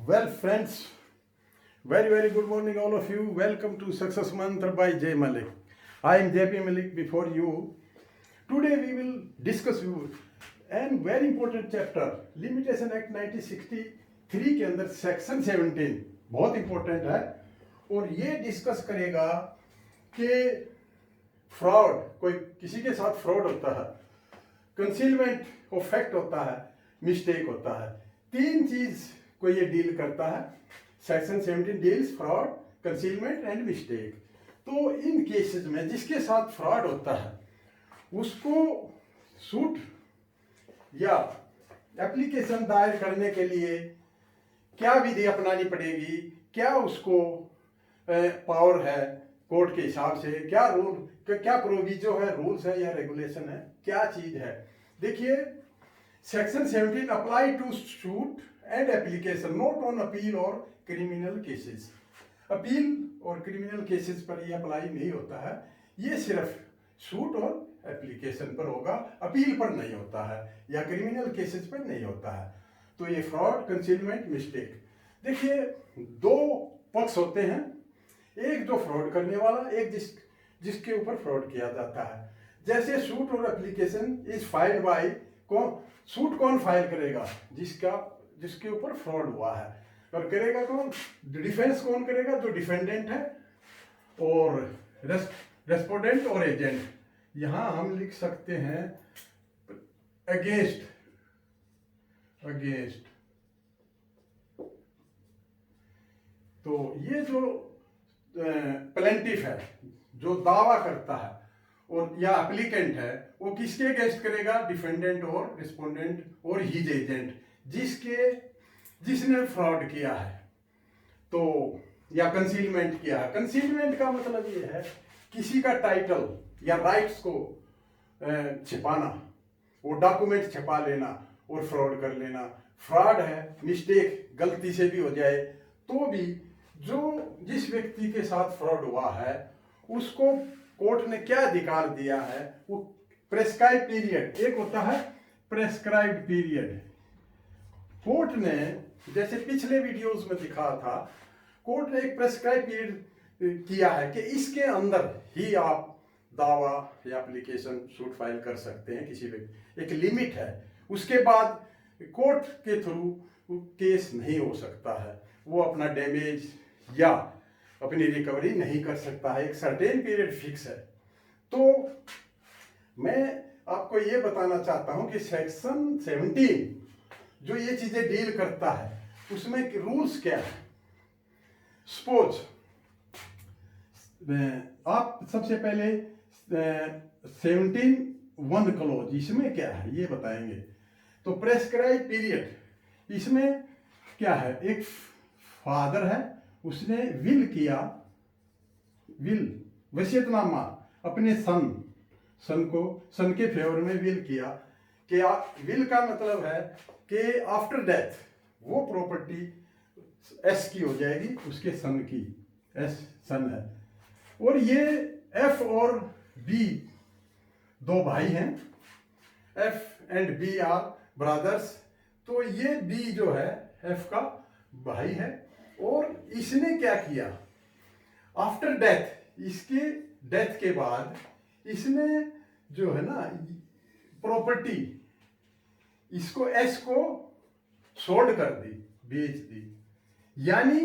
Well, friends, very good morning, all of you. Welcome to Success Mantra by Jay Malik. I am JP Malik before you. Today we will discuss an very important chapter, Limitation Act 1963 के अंदर section 17 बहुत important है और ये discuss करेगा कि fraud, कोई किसी के साथ फ्रॉड होता है, कंसीलमेंट ऑफ फैक्ट होता है, मिस्टेक होता है, तीन चीज को ये डील करता है। Section 17 deals fraud, concealment and mistake. तो इन केसेस में जिसके साथ फ्रॉड होता है उसको सूट या एप्लीकेशन दायर करने के लिए क्या विधि अपनानी पड़ेगी, क्या उसको पावर है कोर्ट के हिसाब से, क्या रूल, क्या प्रोविजो है, रूल्स है या रेगुलेशन है, क्या चीज है। देखिए, section 17 apply to suit and application not on appeal और क्रिमिनल केसेस। अपील और क्रिमिनल केसेस पर ये अप्लाई नहीं होता है, ये सिर्फ सूट और एप्लीकेशन पर होगा, अपील पर नहीं होता है या क्रिमिनल केसेस पर नहीं होता है। तो ये फ्रॉड, कंसीलमेंट, मिस्टेक। देखिए, दो पक्ष होते हैं, एक जो फ्रॉड करने वाला, एक जिसके ऊपर फ्रॉड किया जाता है। जैसे सूट और application is filed by, suit कौन फाइल करेगा? जिसके ऊपर फ्रॉड हुआ है। और करेगा कौन? डिफेंस कौन करेगा? जो डिफेंडेंट है। और रेस्पोंडेंट और एजेंट, यहां हम लिख सकते हैं अगेंस्ट। तो ये जो प्लेंटिफ है, जो दावा करता है और या एप्लीकेंट है, वो किसके अगेंस्ट करेगा? डिफेंडेंट और रिस्पोंडेंट और हीज एजेंट, जिसने फ्रॉड किया है तो या कंसीलमेंट किया है। कंसीलमेंट का मतलब ये है किसी का टाइटल या राइट्स को छिपाना, वो डॉक्यूमेंट छिपा लेना और फ्रॉड कर लेना। फ्रॉड है, मिस्टेक गलती से भी हो जाए तो भी जिस व्यक्ति के साथ फ्रॉड हुआ है उसको कोर्ट ने क्या अधिकार दिया है? वो प्रेस्क्राइब पीरियड, एक होता है प्रेस्क्राइब्ड पीरियड। कोर्ट ने, जैसे पिछले वीडियोस में दिखा था, कोर्ट ने एक प्रेस्क्राइब पीरियड किया है कि इसके अंदर ही आप दावा या एप्लीकेशन सूट फाइल कर सकते हैं किसी व्यक्ति, एक लिमिट है। उसके बाद कोर्ट के थ्रू केस नहीं हो सकता है, वो अपना डैमेज या अपनी रिकवरी नहीं कर सकता है, एक सर्टेन पीरियड फिक्स है। तो मैं आपको ये बताना चाहता हूं कि सेक्शन 17 जो ये चीजें डील करता है उसमें रूल्स क्या है। सपोज आप सबसे पहले 17(1) क्लॉज, इसमें क्या है ये बताएंगे। तो प्रेस्क्राइब पीरियड, इसमें क्या है? एक फादर है, उसने विल किया, वसीयतनामा अपने सन के फेवर में विल किया। कि विल का मतलब है कि आफ्टर डेथ वो प्रॉपर्टी एस की हो जाएगी, उसके सन की, एस सन है। और ये एफ और बी दो भाई हैं, F and B are brothers. तो ये बी जो है एफ का भाई है और इसने क्या किया? आफ्टर डेथ, इसके डेथ के बाद इसने जो है ना प्रॉपर्टी, इसको एस को सोल्ड कर दी, बेच दी। यानी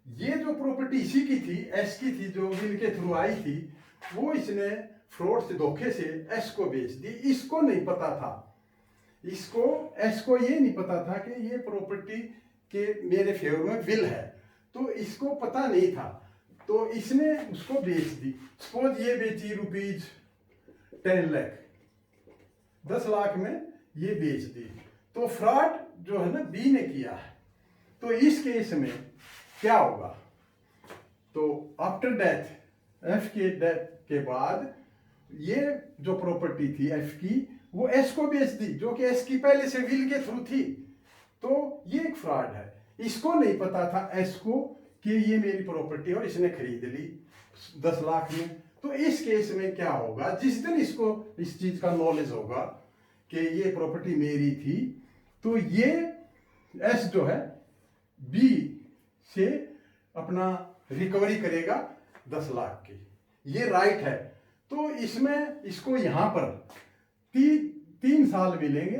ये जो प्रॉपर्टी इसी की थी, एस की थी, जो विल के थ्रू आई थी, वो इसने फ्रॉड से, धोखे से एस को बेच दी। इसको नहीं पता था, एस को ये नहीं पता था कि ये प्रॉपर्टी के मेरे फेवर में विल है, तो इसको पता नहीं था, तो इसने उसको बेच दी। सपोज ये बेची रुपीज 10 लाख, 10 लाख में ये बेच दी। तो फ्रॉड जो है ना बी ने किया है। तो इस केस में क्या होगा? तो आफ्टर डेथ, एफ के डेथ के बाद ये जो प्रॉपर्टी थी एफ की, वो एस को बेच दी, जो कि एस की पहले से विल के थ्रू थी। तो ये एक फ्रॉड है। इसको नहीं पता था एस को कि ये मेरी प्रॉपर्टी और इसने खरीद ली 10 लाख में। तो इस केस में क्या होगा? जिस दिन इसको इस चीज का नॉलेज होगा कि ये प्रॉपर्टी मेरी थी, तो ये एस जो है बी से अपना रिकवरी करेगा 10 लाख की, ये राइट है। तो इसमें इसको यहां पर 3 साल मिलेंगे।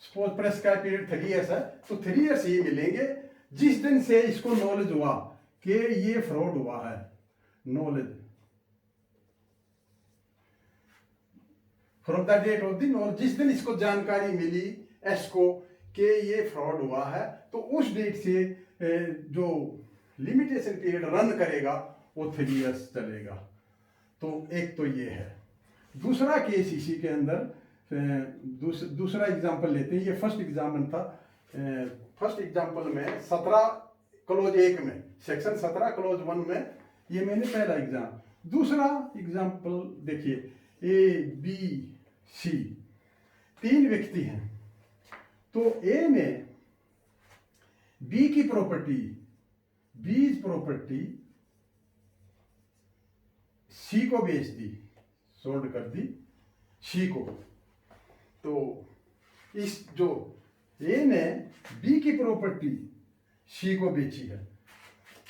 सपोज प्रेस्क्राइब पीरियड 3 ईयर्स है, तो 3 ईयर्स ही मिलेंगे जिस दिन से इसको नॉलेज हुआ कि ये फ्रॉड हुआ है। Knowledge from the date of the knowledge, जिस दिन इसको जानकारी मिली एस को कि ये फ्रॉड हुआ है, तो उस डेट से जो लिमिटेशन पीरियड रन करेगा वो 3 ईयर्स चलेगा। तो एक तो ये है। दूसरा केस इसी के अंदर दूसरा एग्जांपल लेते हैं। ये फर्स्ट एग्जाम्पल था। फर्स्ट एग्जांपल में 17 क्लोज 1 में, सेक्शन 17 क्लोज 1 में ये मैंने पहला एग्जाम। दूसरा एग्जांपल देखिए, ए बी सी 3 व्यक्ति हैं। तो ए ने बी की प्रॉपर्टी, बी प्रॉपर्टी सी को बेच दी, सोल्ड कर दी सी को। तो इस जो ए ने बी की प्रॉपर्टी सी को बेची है,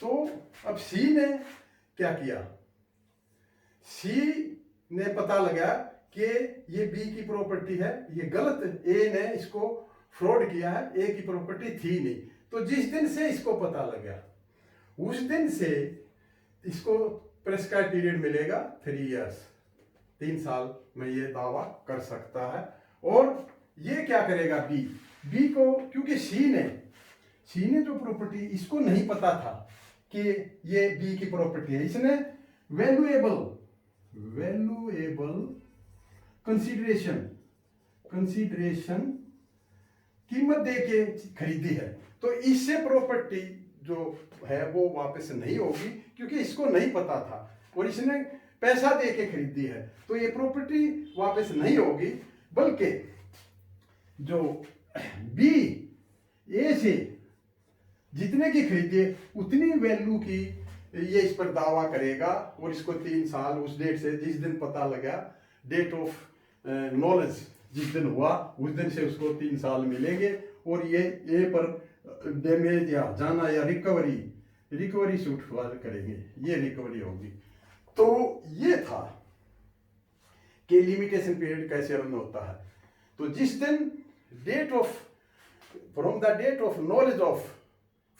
तो अब सी ने क्या किया, सी ने पता लगा कि ये बी की प्रॉपर्टी है, ये गलत, ए ने इसको फ्रॉड किया है, ए की प्रॉपर्टी थी नहीं। तो जिस दिन से इसको पता लगा उस दिन से इसको प्रेस्क्राइब पीरियड मिलेगा 3 ईयर्स, 3 साल में ये दावा कर सकता है। और ये क्या करेगा, बी को, क्योंकि सी ने जो प्रॉपर्टी, इसको नहीं पता था कि ये बी की प्रॉपर्टी है, इसने वैल्यूएबल कंसीडरेशन कीमत दे के खरीदी है। तो इससे प्रॉपर्टी जो है वो वापस नहीं होगी, क्योंकि इसको नहीं पता था और इसने पैसा दे के खरीदी है। तो ये प्रॉपर्टी वापस नहीं होगी, बल्कि जो बी ए से जितने की खरीदी उतनी वैल्यू की ये इस पर दावा करेगा। और इसको 3 साल उस डेट से, जिस दिन पता लगा, डेट ऑफ नॉलेज जिस दिन हुआ उस दिन से उसको 3 साल मिलेंगे। और ये ए पर डैमेज या जाना या रिकवरी सूट फाइल करेंगे, ये रिकवरी होगी। तो ये था कि लिमिटेशन पीरियड कैसे रन होता है। तो जिस दिन from the date of knowledge of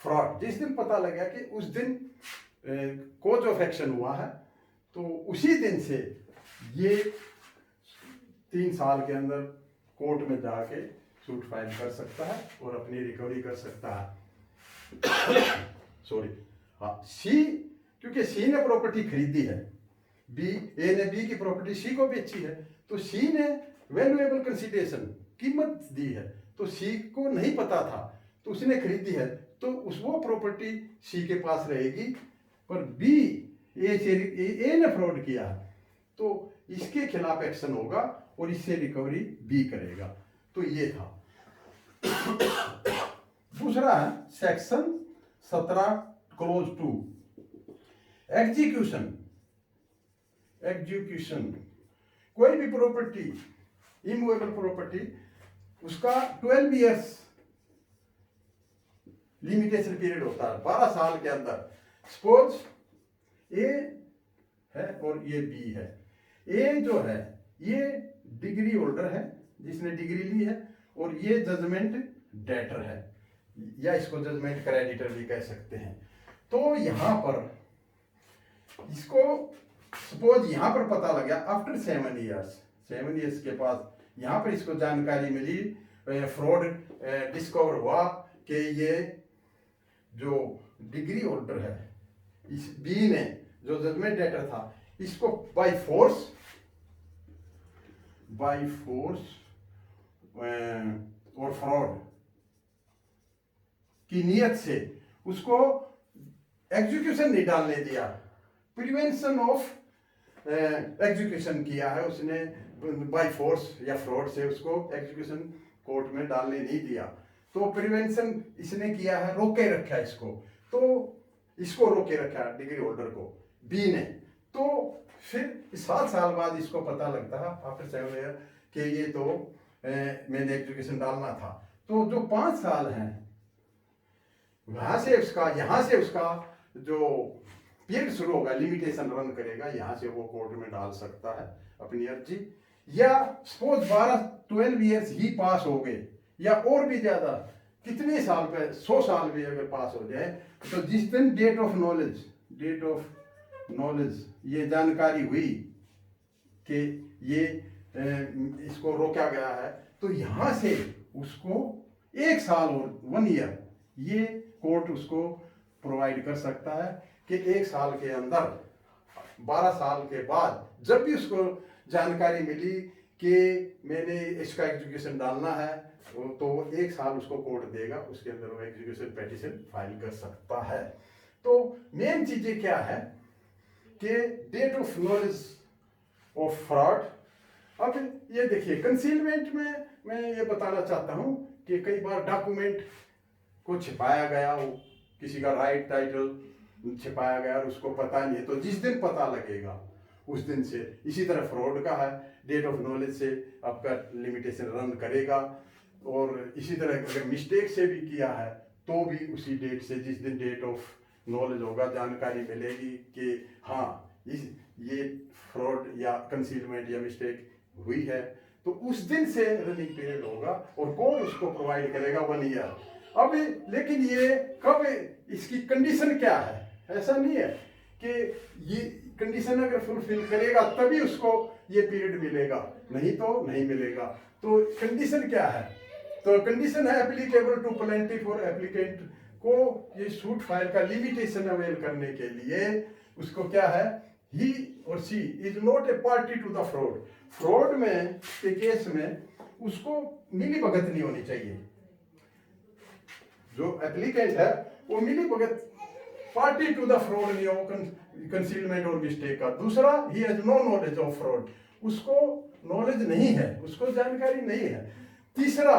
fraud, जिस दिन पता लगा कि उस दिन कॉज ऑफ एक्शन हुआ है, तो उसी दिन से ये 3 साल के अंदर कोर्ट में जाके सूट फाइल कर सकता है और अपनी रिकवरी कर सकता है। सॉरी, हाँ, सी, क्योंकि सी ने प्रॉपर्टी खरीदी है, ए ने बी की प्रॉपर्टी सी को बेची है, तो सी ने वैल्यूएबल कंसीडरेशन कीमत दी है, तो सी को नहीं पता था, तो उसने खरीदी है, तो वो प्रॉपर्टी सी के पास रहेगी। पर बी ए ने फ्रॉड किया है, तो इसके खिलाफ एक्शन होगा और इससे रिकवरी बी करेगा। तो ये था। दूसरा है सेक्शन 17 क्लोज 2, एग्जीक्यूशन। कोई भी प्रॉपर्टी, इमूवेबल प्रॉपर्टी, उसका 12 ईयर्स लिमिटेशन पीरियड होता है, 12 साल के अंदर। सपोज ए है और ये बी है। ए जो है ये डिग्री होल्डर है, जिसने डिग्री ली है, और ये जजमेंट डेटर है, या इसको जजमेंट क्रेडिटर भी कह सकते हैं। तो यहां पर इसको सपोज यहां पर पता लगा आफ्टर 7 ईयर्स के पास यहां पर इसको जानकारी मिली, फ्रॉड डिस्कवर हुआ कि ये जो डिग्री होल्डर है, इस बी ने जो जजमेंट डेटर था, इसको बाय फोर्स और फ्रॉड की नियत से उसको एग्जीक्यूशन नहीं डालने दिया, प्रिवेंशन ऑफ एग्जीक्यूशन किया है उसने, बाय फोर्स या फ्रॉड से उसको एग्जीक्यूशन कोर्ट में डालने नहीं दिया। तो प्रिवेंशन इसने किया है, रोके रखा इसको, तो इसको रोके रखा डिग्री होल्डर को बी ने। तो फिर 7 साल बाद इसको पता लगता है आफ्टर 7 ईयर कि ये तो मैंने एग्जीक्यूशन डालना था। तो जो 5 साल हैं वहां से उसका, यहाँ से उसका जो पीरियड शुरू होगा, लिमिटेशन रन करेगा, यहाँ से वो कोर्ट में डाल सकता है अपनी अर्जी। या सपोज 12 ईयर्स ही पास हो गए या और भी ज्यादा, कितने साल पे, 100 साल भी अगर पास हो जाए, तो जिस दिन डेट ऑफ नॉलेज ये जानकारी हुई कि ये इसको रोका गया है, तो यहाँ से उसको 1 साल और 1 ईयर ये कोर्ट उसको प्रोवाइड कर सकता है कि 1 साल के अंदर, 12 साल के बाद जब भी उसको जानकारी मिली कि मैंने इसका एग्जीक्यूशन डालना है, तो 1 साल उसको कोर्ट देगा, उसके अंदर वो एग्जीक्यूशन पिटीशन फाइल कर सकता है। तो मेन चीजें क्या है कि date of knowledge of fraud. अब ये देखिए, कंसीलमेंट में मैं ये बताना चाहता हूँ कि कई बार डॉक्यूमेंट को छिपाया गया हो, किसी का राइट टाइटल छिपाया गया और उसको पता नहीं है, तो जिस दिन पता लगेगा उस दिन से, इसी तरह फ्रॉड का है, डेट ऑफ नॉलेज से आपका लिमिटेशन रन करेगा। और इसी तरह अगर मिस्टेक से भी किया है तो भी उसी डेट से, जिस दिन डेट ऑफ नॉलेज होगा, जानकारी मिलेगी कि हाँ ये फ्रॉड या कंसीलमेंट या मिस्टेक हुई है, तो उस दिन से रनिंग पीरियड होगा और कोर्ट उसको प्रोवाइड करेगा 1 ईयर। अब लेकिन ये कब, इसकी कंडीशन क्या है? ऐसा नहीं है कि ये कंडीशन अगर फुलफिल करेगा तभी उसको ये पीरियड मिलेगा, नहीं तो नहीं मिलेगा। तो कंडीशन क्या है? तो कंडीशन है एप्लीकेबल टू प्लेंटिफ और एप्लीकेंट को ये सूट फाइल का लिमिटेशन अवेल करने के लिए उसको क्या है, ही और she is not a party to the fraud. Fraud में के केस में उसको मिली भगत नहीं होनी चाहिए, जो एप्लीकेंट है वो मिली भगत पार्टी टू द फ्रॉड नहीं हो, कंसीलमेंट और मिस्टेक का। दूसरा, he has no knowledge of fraud, उसको नॉलेज नहीं है, उसको जानकारी नहीं है। तीसरा,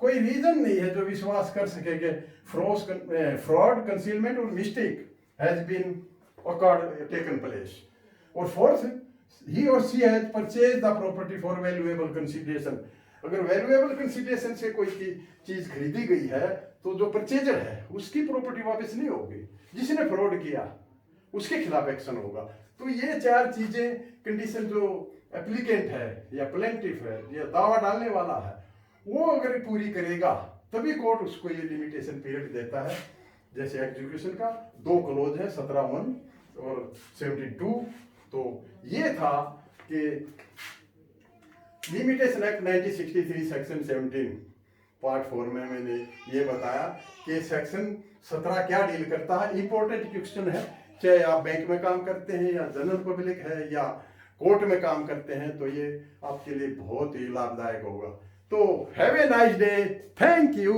कोई रीजन नहीं है जो विश्वास कर सके कि फ्रॉड, कंसीलमेंट और mistake has been taken place. और फोर्थ, ही और she has purchase the property for valuable consideration. अगर वैल्यूएबल कंसीडरेशन से कोई चीज खरीदी गई है तो जो परचेजर है उसकी प्रॉपर्टी वापस नहीं होगी, जिसने फ्रॉड किया उसके खिलाफ एक्शन होगा। तो ये 4 चीजें, कंडीशन जो एप्लीकेंट है या प्लेंटिफ है या दावा डालने वाला है, वो अगर पूरी करेगा तभी कोर्ट उसको ये लिमिटेशन पीरियड देता है। जैसे एग्जीक्यूशन का 2 क्लोज है, 17(1) और 72। तो ये था कि लिमिटेशन एक्ट 1963 सेक्शन 17 पार्ट 4 में मैंने ये बताया कि सेक्शन 17 क्या डील करता है। इंपॉर्टेंट क्वेश्चन है, चाहे आप बैंक में काम करते हैं या जनरल पब्लिक है या कोर्ट में काम करते हैं, तो ये आपके लिए बहुत ही लाभदायक होगा। तो have a nice day, thank you.